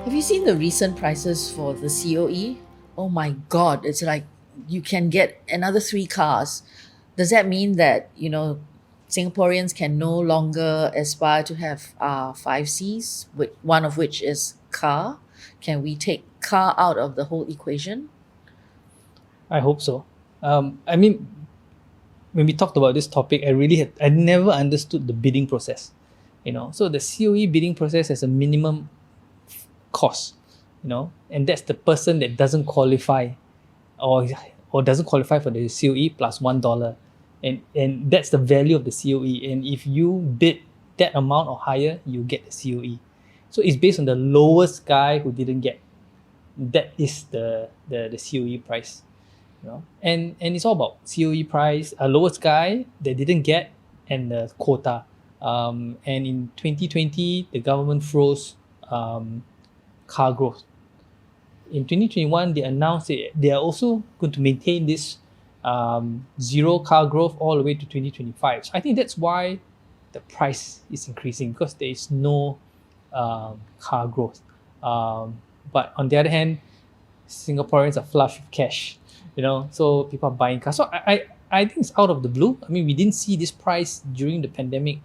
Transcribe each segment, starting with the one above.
Have you seen the recent prices for the COE? Oh my God, it's like you can get another three cars. Does that mean that, Singaporeans can no longer aspire to have five C's, one of which is car? Can we take car out of the whole equation? I hope so. I mean, when we talked about this topic, I never understood the bidding process. So the COE bidding process has a minimum cost, and that's the person that doesn't qualify or doesn't qualify for the COE plus $1. And that's the value of the COE. And if you bid that amount or higher, you get the COE. So it's based on the lowest guy who didn't get. That is the COE price. And it's all about COE price, lowest guy that didn't get, and the quota. And in 2020, the government froze car growth. In 2021, they announced they are also going to maintain this zero car growth all the way to 2025. So I think that's why the price is increasing, because there is no car growth. But on the other hand, Singaporeans are flush with cash, so people are buying cars. So I think it's out of the blue. I mean, we didn't see this price during the pandemic,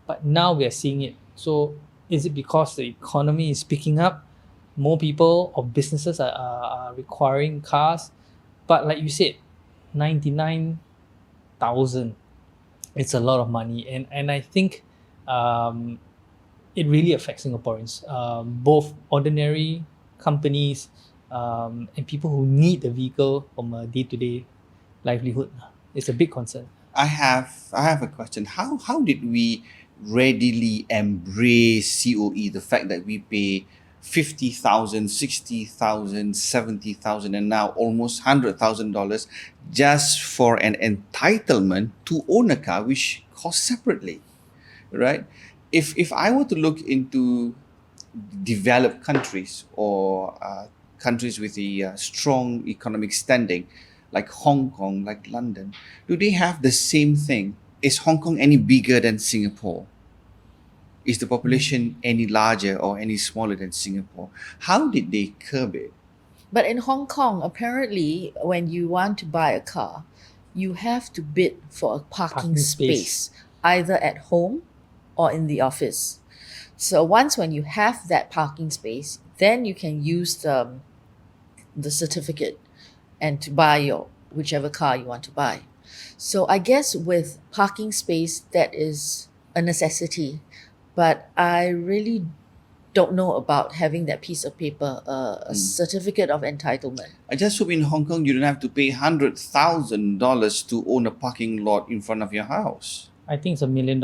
but now we are seeing it. So is it because the economy is picking up? More people or businesses are requiring cars? But like you said, 99,000, it's a lot of money. And I think it really affects Singaporeans, both ordinary companies and people who need the vehicle from a day-to-day livelihood. It's a big concern. I have a question. How did we readily embrace COE? The fact that we pay 50,000, 60,000, 70,000, and now almost $100,000 just for an entitlement to own a car, which costs separately, right? If I were to look into developed countries or countries with a strong economic standing, like Hong Kong, like London, do they have the same thing? Is Hong Kong any bigger than Singapore? Is the population any larger or any smaller than Singapore? How did they curb it? But in Hong Kong, apparently, when you want to buy a car, you have to bid for a parking Parking space. space, either at home or in the office. So once when you have that parking space, then you can use the certificate and to buy your whichever car you want to buy. So I guess with parking space, that is a necessity. But I really don't know about having that piece of paper, a certificate of entitlement. I just hope in Hong Kong you don't have to pay $100,000 to own a parking lot in front of your house. I think it's $1 million,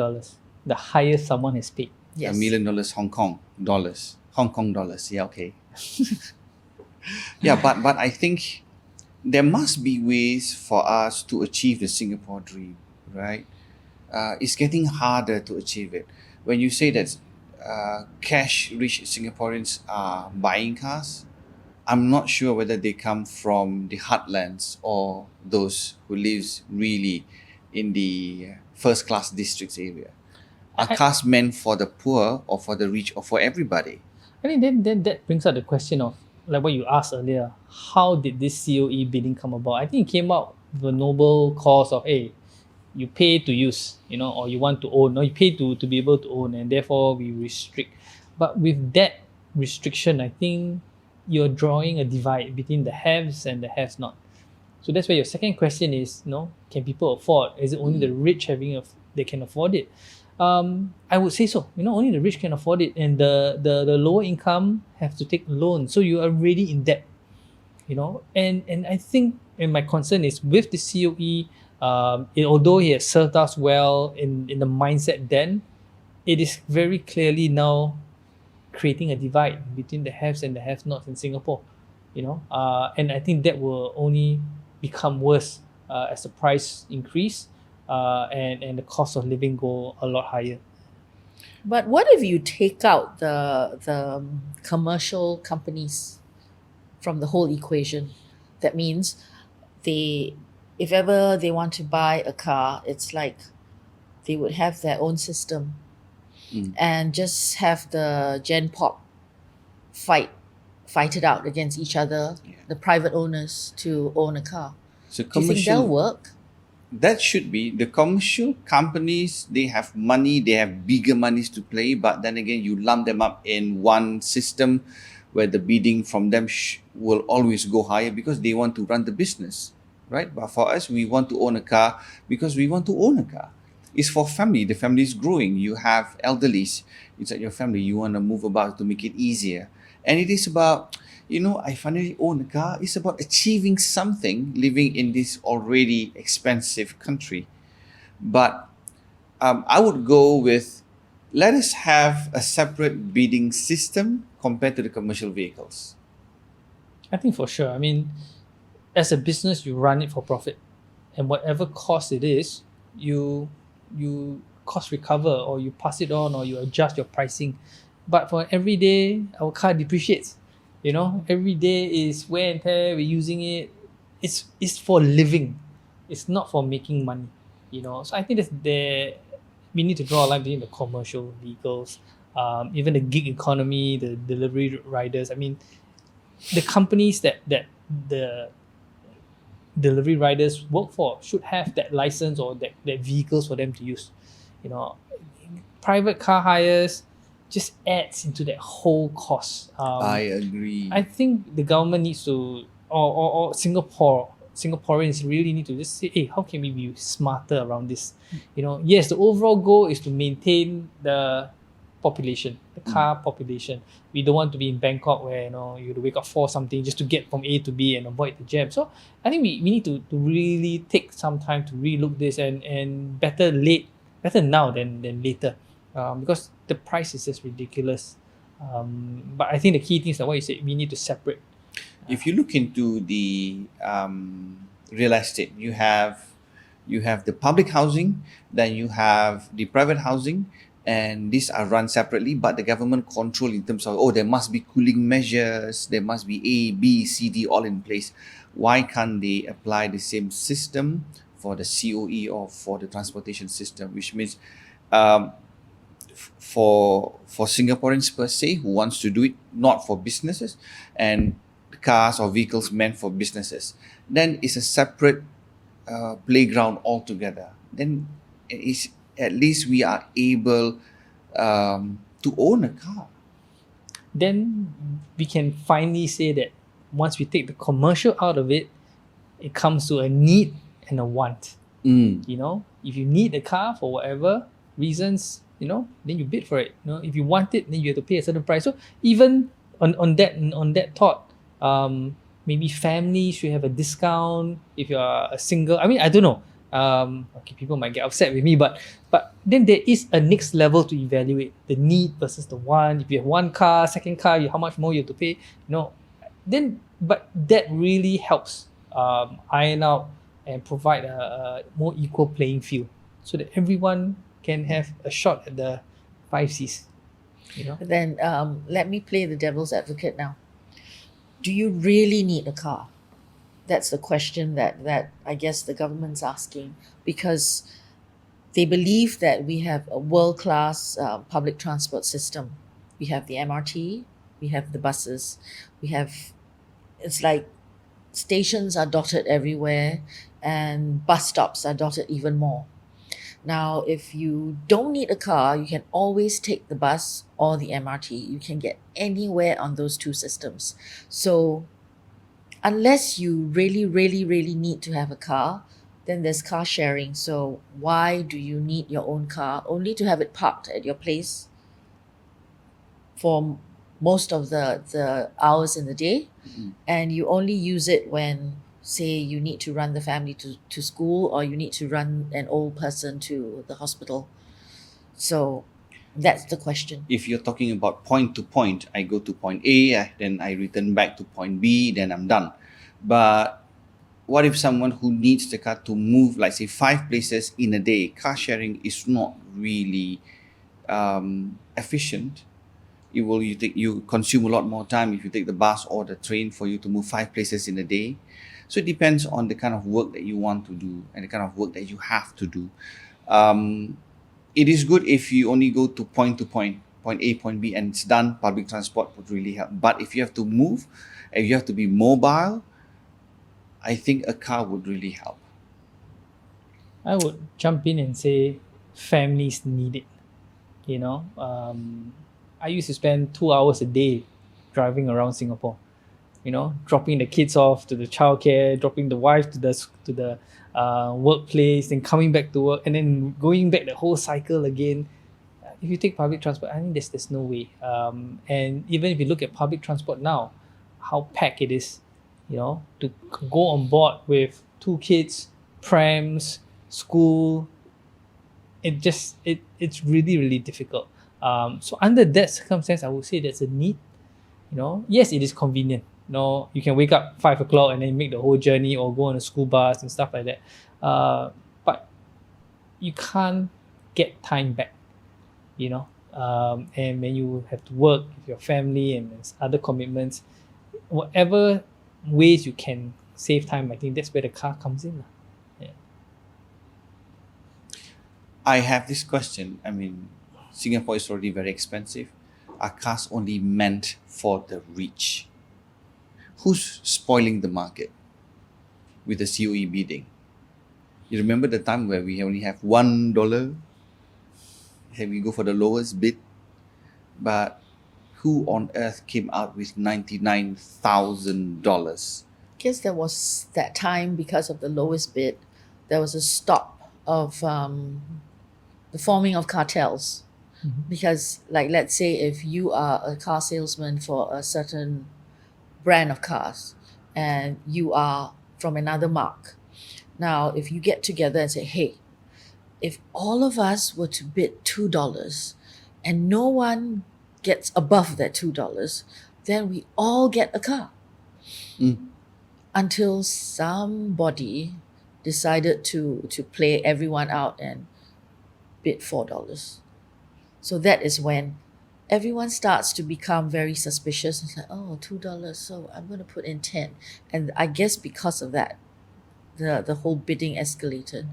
the highest someone has paid. Yes. $1 million Hong Kong dollars. Hong Kong dollars. Yeah, okay. Yeah, but I think there must be ways for us to achieve the Singapore dream, right? It's getting harder to achieve it. When you say that cash-rich Singaporeans are buying cars, I'm not sure whether they come from the heartlands or those who lives really in the first-class districts area. Are cars meant for the poor or for the rich or for everybody? I think then that brings up the question of, like what you asked earlier, how did this COE bidding come about? I think it came out with a noble cause of, hey, you pay to use, or you want to own, or you pay to be able to own, and therefore we restrict. But with that restriction, I think you're drawing a divide between the haves and the haves not. So that's where your second question is, can people afford? Is it only the rich they can afford it? I would say so. Only the rich can afford it, and the lower income have to take loans. So you are already in debt. And I think, and my concern is with the COE, although it has served us well in the mindset then, it is very clearly now creating a divide between the haves and the have-nots in Singapore. And I think that will only become worse as the price increase and the cost of living go a lot higher. But what if you take out the commercial companies from the whole equation? That means if ever they want to buy a car, it's like they would have their own system and just have the Gen Pop fight fight it out against each other, the private owners to own a car. So Do you think they'll work? that should be the commercial companies. They have money, they have bigger monies to play, but then again, you lump them up in one system where the bidding from them will always go higher because they want to run the business, right? But for us, we want to own a car because we want to own a car. It's for family. The family is growing. You have elderlies. It's like your family. You want to move about to make it easier. And it is about, I finally own a car. It's about achieving something living in this already expensive country. But I would go with, let us have a separate bidding system compared to the commercial vehicles. I think for sure. I mean, as a business, you run it for profit, and whatever cost it is, you cost recover, or you pass it on, or you adjust your pricing. But for every day, our car depreciates. Every day is wear and tear. We're using it. It's for living. It's not for making money. So I think we need to draw a line between the commercial vehicles, even the gig economy, the delivery riders. I mean, the companies that the delivery riders work for should have that license or that vehicles for them to use. Private car hires just adds into that whole cost. I agree. I think the government needs to, or Singaporeans really need to just say, hey, how can we be smarter around this? Yes, the overall goal is to maintain the population, the car population. We don't want to be in Bangkok where you have to wake up for something just to get from A to B and avoid the jam. So I think we need to really take some time to relook this, and better now than later, because the price is just ridiculous. But I think the key thing is that what you said, we need to separate. If you look into the real estate, you have the public housing, then you have the private housing, and these are run separately, but the government control in terms of, there must be cooling measures, there must be A, B, C, D all in place. Why can't they apply the same system for the COE or for the transportation system? Which means for Singaporeans per se who wants to do it not for businesses, and cars or vehicles meant for businesses, then it's a separate playground altogether. Then at least we are able to own a car. Then we can finally say that once we take the commercial out of it, it comes to a need and a want. If you need a car for whatever reasons, then you bid for it. If you want it, then you have to pay a certain price. So even on that thought, maybe families should have a discount if you are a single. I mean, I don't know. Okay, people might get upset with me, but then there is a next level to evaluate the need versus the want. If you have one car, second car, how much more you have to pay? But that really helps iron out and provide a more equal playing field, so that everyone can have a shot at the 5Cs. Then let me play the devil's advocate now. Do you really need a car? That's the question that I guess the government's asking, because they believe that we have a world-class public transport system. We have the MRT, we have the buses, it's like stations are dotted everywhere, and bus stops are dotted even more. Now, if you don't need a car, you can always take the bus or the MRT. You can get anywhere on those two systems. So unless you really, really, really need to have a car, then there's car sharing. So why do you need your own car? Only to have it parked at your place for most of the hours in the day. And you only use it when, say, you need to run the family to school, or you need to run an old person to the hospital. So that's the question. If you're talking about point to point, I go to point A, then I return back to point B, then I'm done. But what if someone who needs the car to move, like say 5 places in a day? Car sharing is not really efficient. You consume a lot more time if you take the bus or the train for you to move 5 places in a day. So it depends on the kind of work that you want to do and the kind of work that you have to do. It is good if you only go to point point A, point B, and it's done, public transport would really help. But if you have to move, if you have to be mobile, I think a car would really help. I would jump in and say families need it. I used to spend 2 hours a day driving around Singapore. Dropping the kids off to the childcare, dropping the wife to the workplace, then coming back to work, and then going back the whole cycle again. If you take public transport, I think there's no way. And even if you look at public transport now, how packed it is, to go on board with 2 kids, prams, school, it's really, really difficult. So under that circumstance, I would say there's a need. Yes, it is convenient. You can wake up 5 o'clock and then make the whole journey, or go on a school bus and stuff like that. But you can't get time back. And when you have to work with your family and there's other commitments, whatever ways you can save time, I think that's where the car comes in. Yeah. I have this question. I mean, Singapore is already very expensive. Are cars only meant for the rich? Who's spoiling the market with the COE bidding? You remember the time where we only have $1? And we go for the lowest bid? But who on earth came out with $99,000? Guess there was that time, because of the lowest bid, there was a stop of the forming of cartels. Mm-hmm. Because, like, let's say if you are a car salesman for a certain brand of cars and you are from another marque, now if you get together and say, hey, if all of us were to bid $2 and no one gets above that $2, then we all get a car. Until somebody decided to play everyone out and bid $4. So that is when everyone starts to become very suspicious. It's like, oh, $2, so I'm going to put in 10. And I guess because of that, the whole bidding escalated.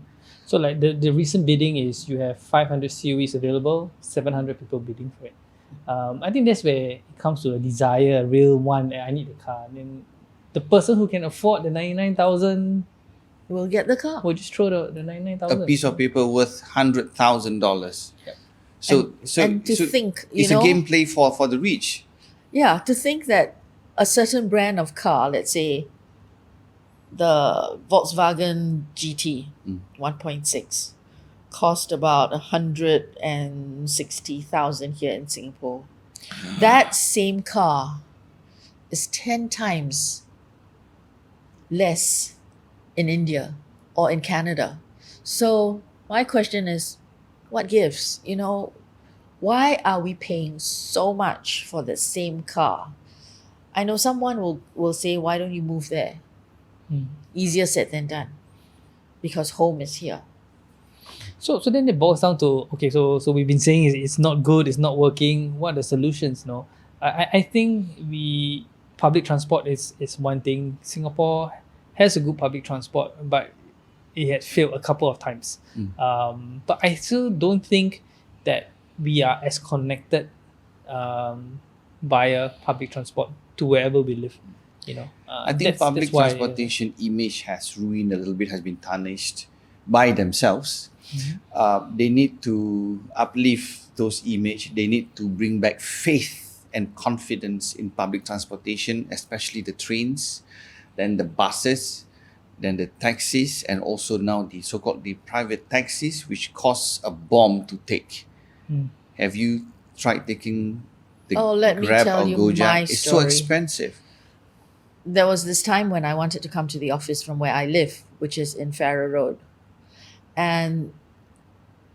So like the recent bidding is you have 500 COEs available, 700 people bidding for it. I think that's where it comes to a desire, a real one, I need a car. And then the person who can afford the 99,000 Will get the car. will just throw the 99,000. A piece of paper worth $100,000. Yep. So and to think, it's a gameplay for the rich. Yeah, to think that a certain brand of car, let's say the Volkswagen GT 1.6, cost about 160,000 here in Singapore. That same car is 10 times less in India or in Canada. So my question is, what gives? Why are we paying so much for the same car? I know someone will say, why don't you move there? Easier said than done, because home is here. So then it boils down to, okay, so we've been saying it's not good, it's not working. What are the solutions? I think public transport is one thing. Singapore has a good public transport, but it had failed a couple of times. But I still don't think that we are as connected via public transport to wherever we live. I think public transportation image has ruined a little bit, has been tarnished by themselves. They need to uplift those image. They need to bring back faith and confidence in public transportation, especially the trains, then the buses, then the taxis, and also now the so-called the private taxis, which costs a bomb to take. Have you tried taking the let me Grab tell or you Gojek? my It's so story. expensive. There was this time when I wanted to come to the office from where I live, which is in Farrer Road. And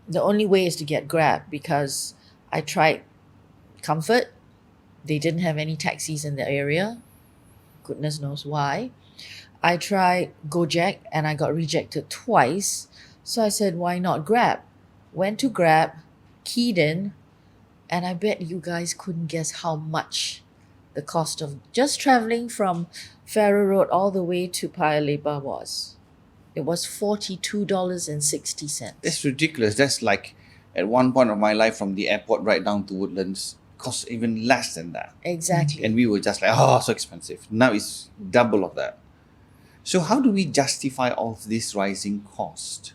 the only way is to get Grab, because I tried Comfort. They didn't have any taxis in the area. Goodness knows why. I tried Gojek and I got rejected twice. So I said, why not Grab? Went to Grab, keyed in, and I bet you guys couldn't guess how much the cost of just traveling from Farrer Road all the way to Paya Lebar was. It was $42.60. That's ridiculous. That's like At one point of my life, from the airport right down to Woodlands, cost even less than that. Exactly. And we were just like, oh, so expensive. Now it's double of that. So how do we justify all of this rising cost?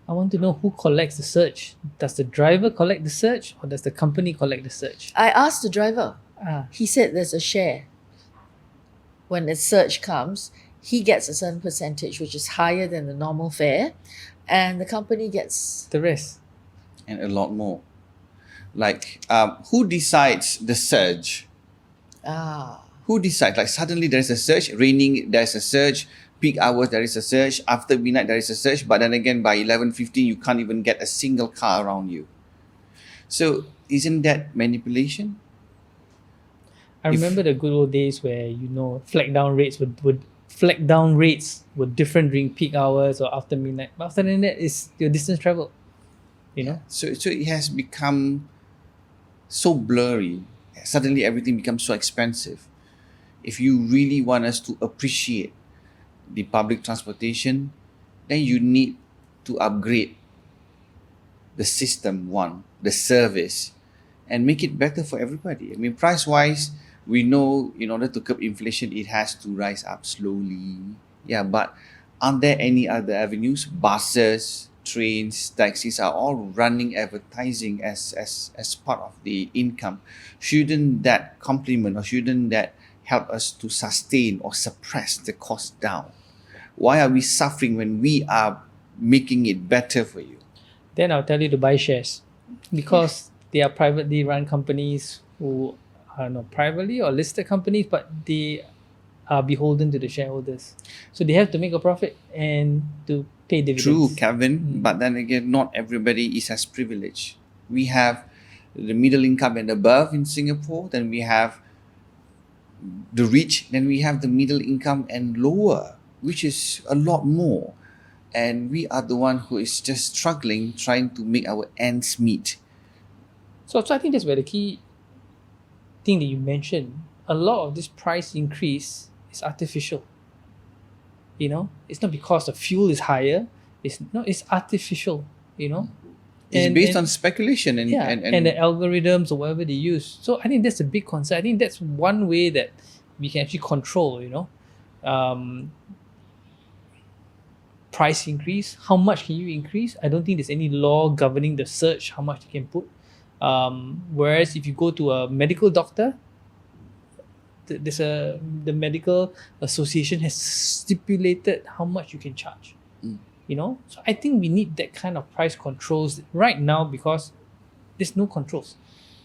I want to know who collects the surge. Does the driver collect the surge or does the company collect the surge? I asked the driver. Ah, He said there's a share. When the surge comes, he gets a certain percentage, which is higher than the normal fare, and the company gets the rest. And a lot more. Like, who decides the surge? Who decides? Like, suddenly there's a surge, raining, there's a surge, peak hours, there is a surge, after midnight, there is a surge, but then again, by 11:15, you can't even get a single car around you. So, isn't that manipulation? I If- remember the good old days where flag down rates would flag down rates were different during peak hours or after midnight. But after that is your distance travel. So it has become so blurry. Suddenly everything becomes so expensive. If you really want us to appreciate the public transportation, then you need to upgrade the system, the service, and make it better for everybody. I mean, price wise, we know in order to curb inflation, it has to rise up slowly. Yeah, but aren't there any other avenues? Buses, trains, taxis are all running advertising as part of the income. Shouldn't that complement or shouldn't that help us to sustain or suppress the cost down? Why are we suffering when we are making it better for you? Then I'll tell you to buy shares because they are privately run companies who are not privately or listed companies, but they are beholden to the shareholders. So they have to make a profit and to pay dividends. True, Kevin, but then again, not everybody is as privileged. We have the middle income and above in Singapore, then we have the rich, then we have the middle income and lower, which is a lot more. And we are the one who is just struggling, trying to make our ends meet. So I think that's where the key thing that you mentioned, a lot of this price increase is artificial. It's not because the fuel is higher. It's artificial. It's based on speculation and the algorithms or whatever they use. So I think that's a big concern. I think that's one way that we can actually control. Price increase. How much can you increase? I don't think there's any law governing the surge, how much you can put. Whereas if you go to a medical doctor, the medical association has stipulated how much you can charge. So I think we need that kind of price controls right now because there's no controls.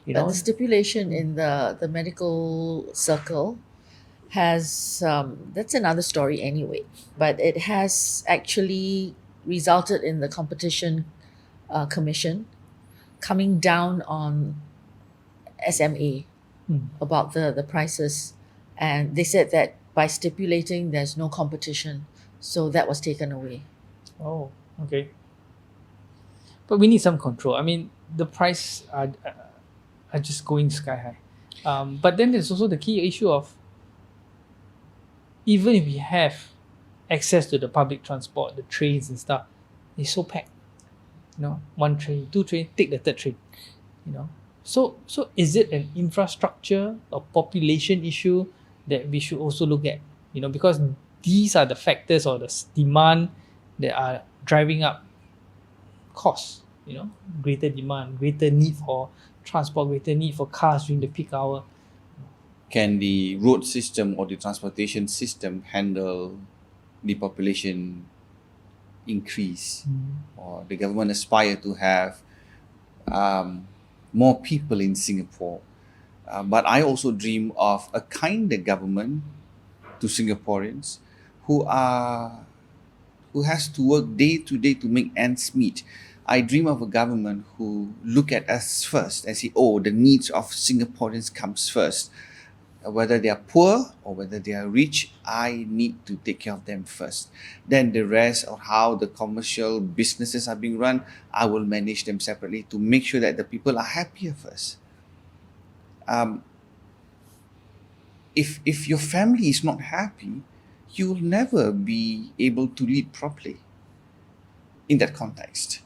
But the stipulation in the medical circle has that's another story anyway. But it has actually resulted in the competition commission coming down on SMA about the prices, and they said that by stipulating there's no competition, so that was taken away. Oh, okay. But we need some control. I mean, the price are just going sky high. But then there's also the key issue of even if we have access to the public transport, the trains and stuff, it's so packed. One train, two train, take the third train. So is it an infrastructure or population issue that we should also look at? Because these are the factors or the demand that are driving up costs. Greater demand, greater need for transport, greater need for cars during the peak hour. Can the road system or the transportation system handle the population increase? Or the government aspire to have more people in Singapore? But I also dream of a kinder government to Singaporeans who has to work day to day to make ends meet. I dream of a government who look at us first and say, the needs of Singaporeans comes first. Whether they are poor or whether they are rich, I need to take care of them first. Then the rest of how the commercial businesses are being run, I will manage them separately to make sure that the people are happier first. If your family is not happy, you will never be able to lead properly in that context.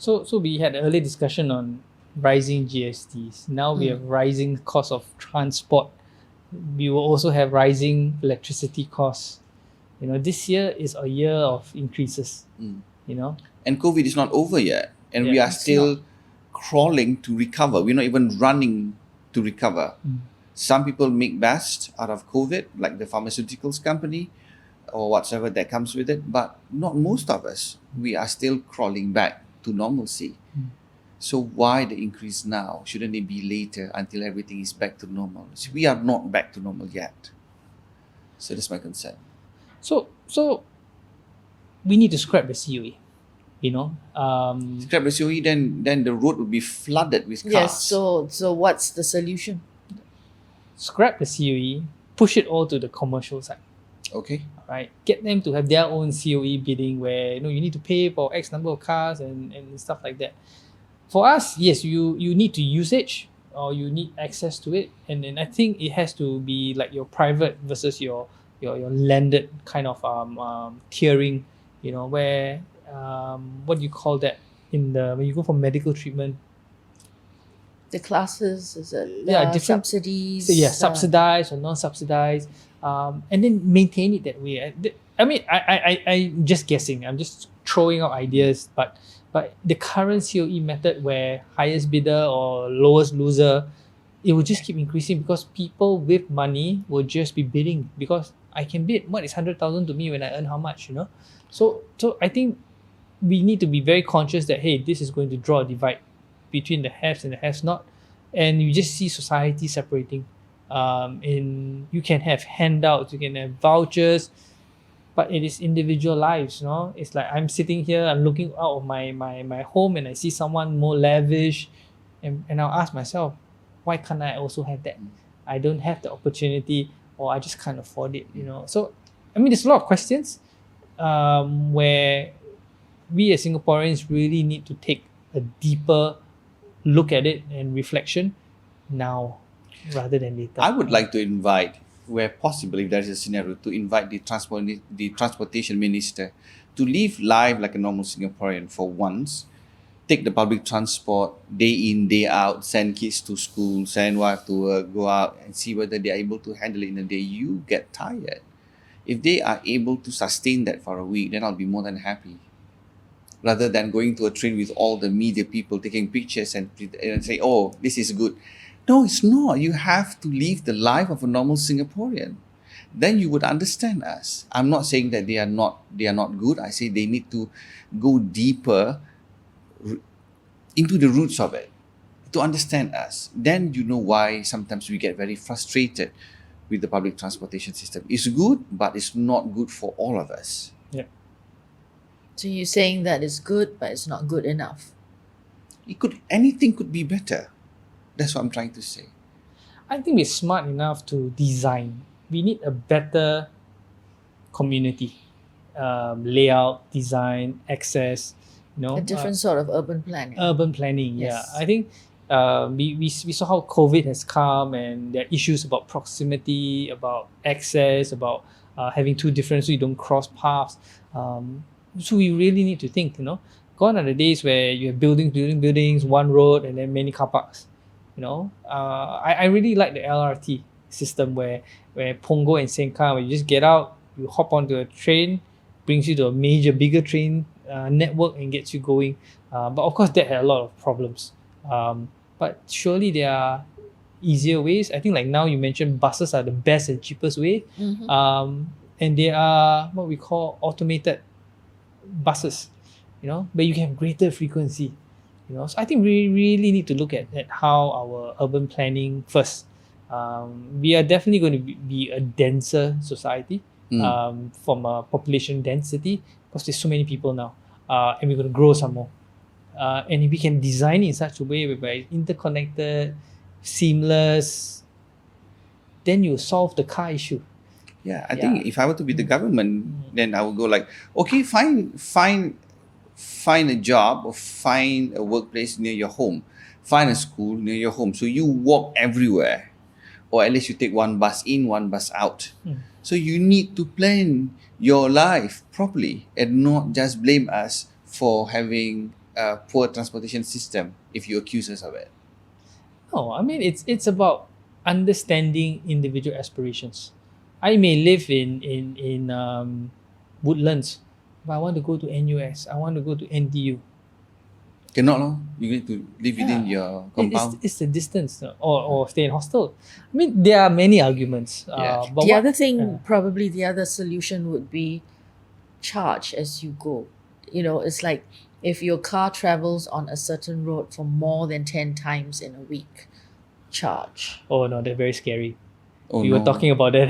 So we had an earlier discussion on rising GSTs. Now we have rising cost of transport. We will also have rising electricity costs. This year is a year of increases. You know, And COVID is not over yet. And we Yeah, are it's still crawling to recover. We're not even running to recover. Some people make best out of COVID, like the pharmaceuticals company or whatsoever that comes with it, but not most of us. We are still crawling back to normalcy. So why the increase now? Shouldn't it be later until everything is back to normal? See, we are not back to normal yet. So that's my concern. So we need to scrap the COE. Scrap the COE, then the road will be flooded with cars. Yes. So what's the solution? Scrap the COE, push it all to the commercial side. Okay. Right, get them to have their own COE bidding where you need to pay for X number of cars and stuff like that. For us, yes, you need to usage or you need access to it, and then I think it has to be like your private versus your landed kind of tiering, where what do you call that when you go for medical treatment? The classes, is it Different subsidies? Subsidized or non-subsidized, and then maintain it that way. I mean, I'm just guessing. I'm just throwing out ideas, but the current COE method where highest bidder or lowest loser, it will just keep increasing because people with money will just be bidding because I can bid. What is 100,000 to me when I earn how much? So I think we need to be very conscious that hey, this is going to draw a divide between the haves and the haves not, and you just see society separating. You can have handouts, you can have vouchers, but it is individual lives. It's like I'm sitting here, I'm looking out of my home, and I see someone more lavish, and I'll ask myself, why can't I also have that? I don't have the opportunity, or I just can't afford it. So I mean, there's a lot of questions where we as Singaporeans really need to take a deeper look at it and reflection now rather than later. I would like to invite, where possible, if there is a scenario, to invite the transportation minister to live life like a normal Singaporean for once. Take the public transport day in, day out, send kids to school, send wife to work, go out and see whether they are able to handle it in a day. You get tired. If they are able to sustain that for a week, then I'll be more than happy. Rather than going to a train with all the media people taking pictures and say, oh, this is good. No, it's not. You have to live the life of a normal Singaporean. Then you would understand us. I'm not saying that they are not good. I say they need to go deeper into the roots of it to understand us. Then you know why sometimes we get very frustrated with the public transportation system. It's good, but it's not good for all of us. Yeah. So you're saying that it's good, but it's not good enough. Anything could be better. That's what I'm trying to say. I think we're smart enough to design. We need a better community layout, design, access. A different sort of urban planning. Urban planning, Yes. yeah. I think we saw how COVID has come, and there are issues about proximity, about access, about having two different so you don't cross paths. So we really need to think. Gone are the days where you have buildings, one road, and then many car parks. I really like the LRT system where Punggol and Sengkang, where you just get out, you hop onto a train, brings you to a bigger train network and gets you going. But of course, that had a lot of problems. But surely there are easier ways. I think like now you mentioned buses are the best and cheapest way. And they are what we call automated buses, where you can have greater frequency. So I think we really need to look at how our urban planning first. We are definitely going to be a denser society from a population density because there's so many people now, and we're going to grow some more. And if we can design it in such a way whereby it's interconnected, seamless, then you solve the car issue. Yeah, I think if I were to be the government, then I would go like, okay, find a job or find a workplace near your home, find a school near your home, so you walk everywhere, or at least you take one bus in, one bus out. So you need to plan your life properly and not just blame us for having poor transportation system if you accuse us of it. No, I mean it's about understanding individual aspirations. I may live in Woodlands, but I want to go to NUS. I want to go to NTU. Cannot, no? You need to live within your compound. It's the distance, or stay in hostel. I mean, there are many arguments. Yeah. But The what- other thing, yeah. probably the other solution would be charge as you go. You know, it's like if your car travels on a certain road for more than 10 times in a week, charge. Oh no, they're very scary. Oh, We no. were talking about that.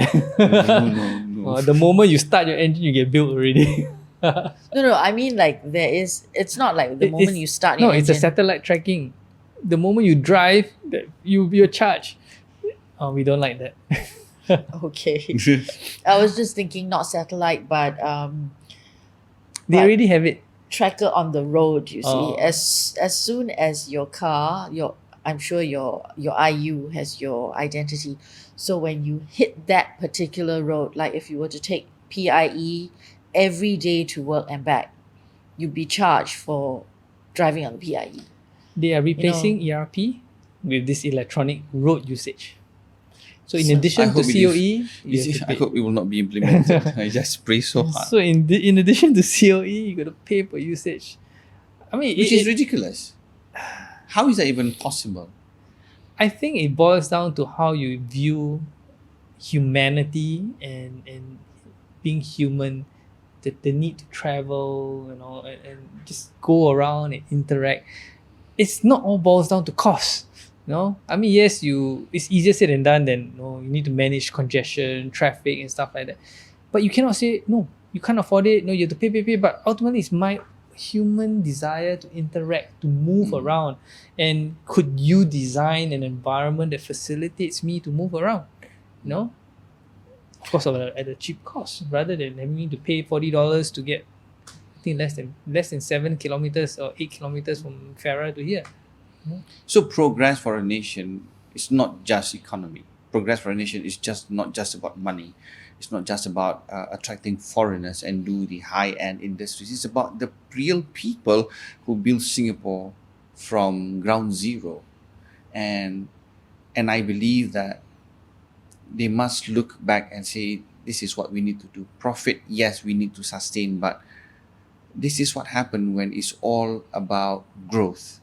No. The moment you start your engine, you get built already. No, I mean like it's not like the moment you start your it's a engine. satellite tracking. The moment you drive, you're charged. Oh, we don't like that. Okay. I was just thinking not satellite, but They But- already have it. tracker on the road, you see. Oh. As soon as your car, I'm sure your IU has your identity. So when you hit that particular road, like if you were to take PIE every day to work and back, you'd be charged for driving on the PIE. They are replacing ERP with this electronic road usage. So in So- addition I to hope it COE, is. you have to I pay. hope it will not be implemented. I just pray so hard. So in addition to COE, you got to pay for usage. I mean, Which is ridiculous. How is that even possible? I think it boils down to how you view humanity and being human, the need to travel, and just go around and interact. It's not all boils down to cost. I mean, yes, it's easier said than done. Then you need to manage congestion, traffic, and stuff like that. But you cannot say no, you can't afford it. No, you have to pay. But ultimately, it's my human desire to interact, to move around. And could you design an environment that facilitates me to move around? Of course, at a cheap cost, rather than having me to pay $40 to get, I think less than 7 kilometers or 8 kilometers from Farah to here. So progress for a nation is not just economy. Progress for a nation is not just about money. It's not just about attracting foreigners and do the high-end industries. It's about the real people who build Singapore from ground zero. And I believe that they must look back and say, this is what we need to do. Profit, yes, we need to sustain, but this is what happened when it's all about growth.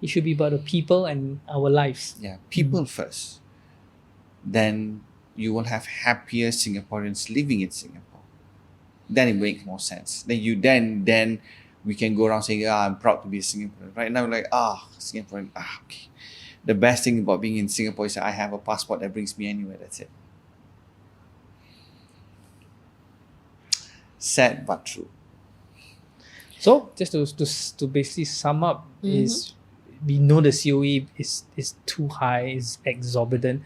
It should be about the people and our lives. Yeah, people first. Then you will have happier Singaporeans living in Singapore. Then it makes more sense. Then we can go around saying, I'm proud to be a Singaporean. Right now, like, Singaporean, okay. The best thing about being in Singapore is that I have a passport that brings me anywhere. That's it. Sad but true. So just to basically sum up, is we know the COE is too high, is exorbitant,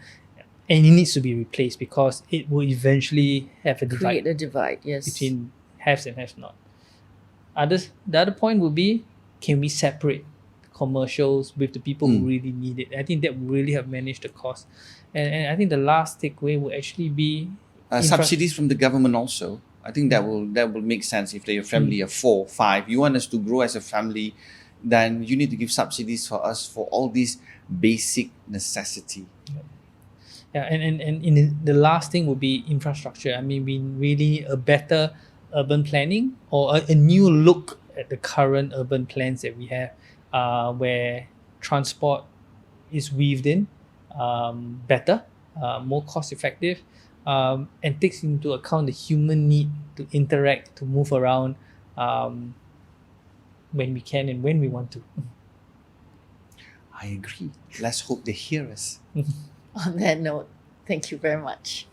and it needs to be replaced because it will eventually have a divide Create a divide, yes. between haves and have not. The other point would be, can we separate commercials with the people who really need it? I think that will really have managed the cost. And I think the last takeaway would actually be Subsidies from the government also. I think that will make sense if your family of 4, 5. You want us to grow as a family, then you need to give subsidies for us for all these basic necessity. Yeah, and in the last thing would be infrastructure. I mean, we really a better urban planning or a new look at the current urban plans that we have, where transport is weaved in better, more cost effective, and takes into account the human need to interact, to move around when we can and when we want to. I agree. Let's hope they hear us. On that note, thank you very much.